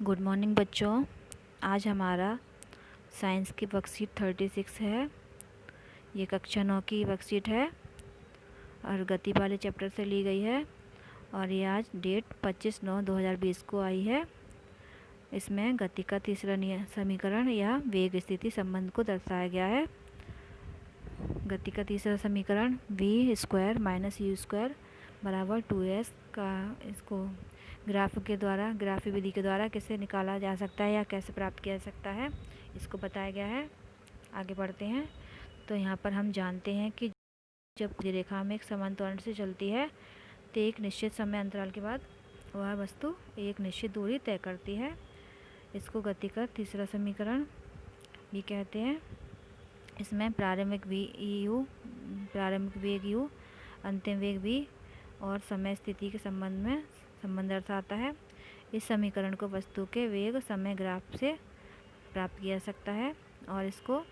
Good morning बच्चों। आज हमारा साइंस की वर्कशीट 36 है। ये कक्षा 9 की वर्कशीट है और गति वाले चैप्टर से ली गई है और ये आज डेट 25/9/2020 को आई है। इसमें गति का तीसरा समीकरण या वेग स्थिति संबंध को दर्शाया गया है। गति का तीसरा समीकरण v² - u² बराबर 2s का इसको ग्राफी विधि के द्वारा कैसे निकाला जा सकता है या कैसे प्राप्त किया जा सकता है, इसको बताया गया है। आगे बढ़ते हैं। तो यहाँ पर हम जानते हैं कि जब रेखा में एक समान त्वरण से चलती है तो एक निश्चित समय अंतराल के बाद वह वस्तु एक निश्चित दूरी तय करती है। इसको गति का तीसरा समीकरण भी कहते हैं। इसमें प्रारंभिक वेग u, अंतिम वेग v और समय स्थिति के संबंध दर्शाता है। इस समीकरण को वस्तु के वेग समय ग्राफ से प्राप्त किया जा सकता है और इसको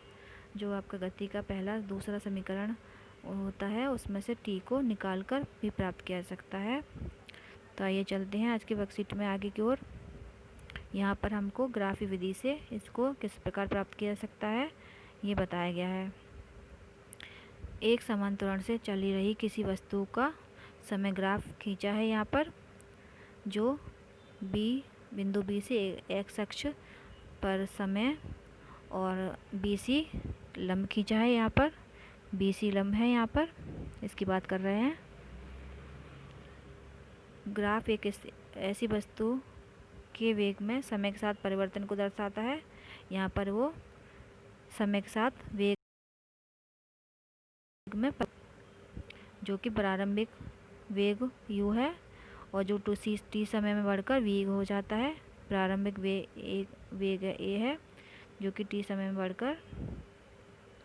जो आपका गति का पहला दूसरा समीकरण होता है उसमें से t को निकाल कर भी प्राप्त किया जा सकता है। तो आइए चलते हैं आज की वर्कशीट में आगे की ओर। यहाँ पर हमको ग्राफी विधि से इसको किस प्रकार प्राप्त किया जा सकता है ये बताया गया है। एक समान त्वरण से चली रही किसी वस्तु का समय ग्राफ खींचा है यहाँ पर, जो बिंदु B से x अक्ष पर समय और BC लंब खींचा है। यहाँ पर BC लंब है। यहाँ पर इसकी बात कर रहे हैं। ग्राफ एक ऐसी वस्तु के वेग में समय के साथ परिवर्तन को दर्शाता है। यहाँ पर वो समय के साथ वेग में जो कि प्रारंभिक वेग u है और जो t समय में बढ़कर v हो जाता है। प्रारंभिक वेग a है जो कि t समय में बढ़कर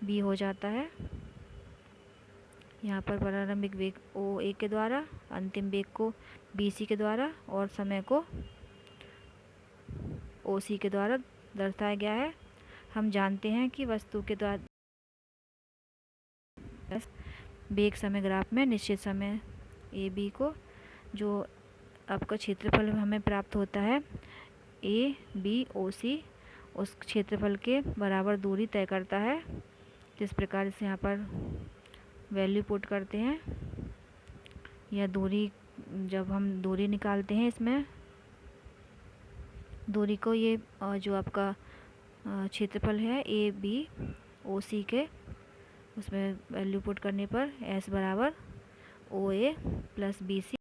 b हो जाता है। यहाँ पर प्रारंभिक वेग OA के द्वारा, अंतिम वेग को BC के द्वारा और समय को OC के द्वारा दर्शाया गया है। हम जानते हैं कि वस्तु के द्वारा वेग समय ग्राफ में निश्चित समय AB को जो आपका क्षेत्रफल हमें प्राप्त होता है ABOC, उस क्षेत्रफल के बराबर दूरी तय करता है। जिस प्रकार से यहाँ पर वैल्यू पुट करते हैं या दूरी, जब हम दूरी निकालते हैं इसमें दूरी को, ये जो आपका क्षेत्रफल है ABOC के, उसमें वैल्यू पुट करने पर S बराबर OA + BC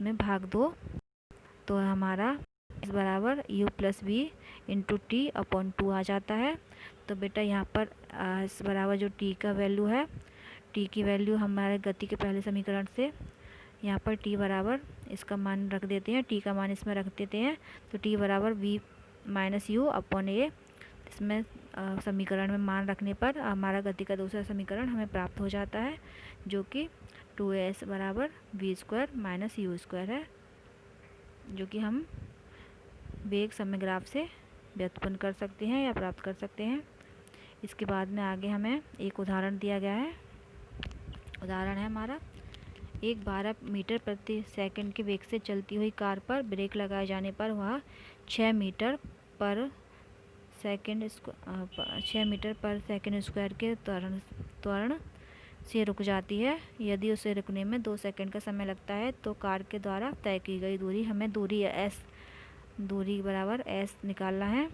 में भाग 2, तो हमारा S बराबर U + V × T/2 आ जाता है। तो बेटा यहाँ पर S बराबर जो T का वैल्यू है, T की वैल्यू हमारे गति के पहले समीकरण से यहाँ पर T बराबर इसका मान रख देते हैं, T का मान इसमें रख देते हैं। तो T बराबर V - U/A, इसमें समीकरण में मान रखने पर हमारा गति का दूसरा समीकरण हमें प्राप्त हो जाता है, जो कि 2s बराबर v² - u² है, जो कि हम वेग समय ग्राफ से व्युत्पन्न कर सकते हैं या प्राप्त कर सकते हैं। इसके बाद में आगे हमें एक उदाहरण दिया गया है। उदाहरण है हमारा, एक 12 मीटर प्रति सेकंड के वेग से चलती हुई कार पर ब्रेक लगाए जाने पर वह 6 मीटर पर सेकंड स्क्वायर के त्वरण से रुक जाती है। यदि उसे रुकने में 2 सेकंड का समय लगता है तो कार के द्वारा तय की गई दूरी, हमें दूरी बराबर S निकालना है।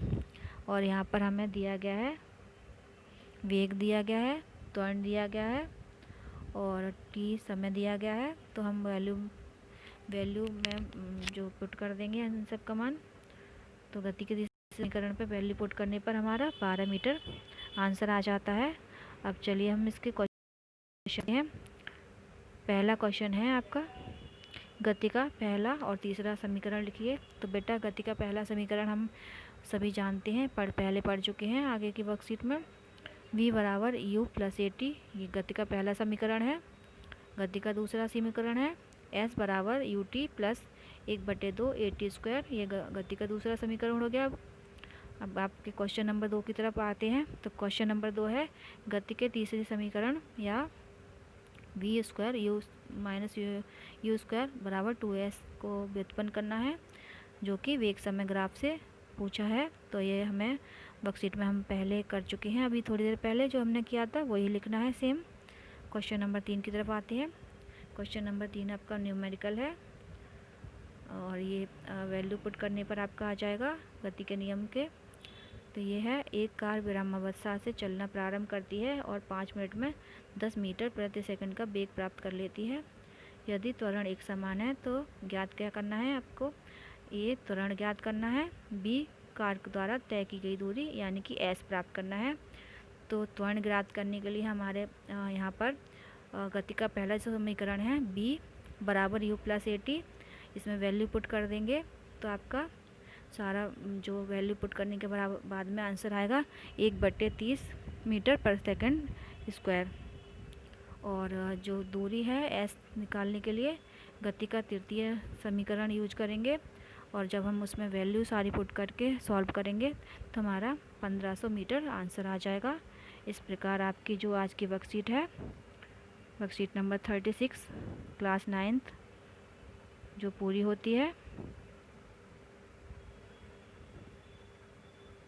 और यहाँ पर हमें दिया गया है वेग, दिया गया है त्वरण, दिया गया है और t समय दिया गया है। तो हम वैल्यू में जो पुट कर देंगे इन सब का मान, तो गति के समीकरण पे वैल्यू पुट करने पर हमारा 12 मीटर आंसर आ जाता है। अब चलिए हम इसके क्वेश्चन हैं। पहला क्वेश्चन है आपका, गति का पहला और तीसरा समीकरण लिखिए। तो बेटा गति का पहला समीकरण हम सभी जानते हैं, पहले पढ़ चुके हैं आगे की वर्कशीट में। v बराबर U + AT, ये गति का पहला समीकरण है। गति का दूसरा समीकरण है S बराबर UT + 1/2 AT², ये गति का दूसरा समीकरण हो गया। अब आपके क्वेश्चन नंबर 2 की तरफ आते हैं। तो क्वेश्चन नंबर 2 है, गति के तीसरे समीकरण या v² - u² बराबर 2s को व्युत्पन्न करना है जो कि वेग समय ग्राफ से पूछा है। तो ये हमें वर्कशीट में हम पहले कर चुके हैं, अभी थोड़ी देर पहले जो हमने किया था वही लिखना है सेम। क्वेश्चन नंबर 3 की तरफ आते हैं। क्वेश्चन नंबर 3 आपका न्यूमेरिकल है और ये वैल्यू पुट करने पर आपका आ जाएगा गति के नियम के। तो ये है, एक कार विरामावस्था से चलना प्रारंभ करती है और 5 मिनट में 10 मीटर प्रति सेकंड का वेग प्राप्त कर लेती है। यदि त्वरण एक समान है तो ज्ञात क्या करना है आपको, ये त्वरण ज्ञात करना है, बी कार द्वारा तय की गई दूरी यानी कि एस प्राप्त करना है। तो त्वरण ज्ञात करने के लिए हमारे यहाँ पर गति का पहला जो समीकरण है बी बराबर यू प्लस ए टी, इसमें वैल्यू पुट कर देंगे तो आपका सारा जो वैल्यू पुट करने के बराबर बाद में आंसर आएगा 1/30 मीटर पर सेकंड स्क्वायर। और जो दूरी है एस निकालने के लिए गति का तृतीय समीकरण यूज करेंगे और जब हम उसमें वैल्यू सारी पुट करके सॉल्व करेंगे तो हमारा 1500 मीटर आंसर आ जाएगा। इस प्रकार आपकी जो आज की वर्कशीट है, वर्कशीट नंबर 36 क्लास 9th जो पूरी होती है।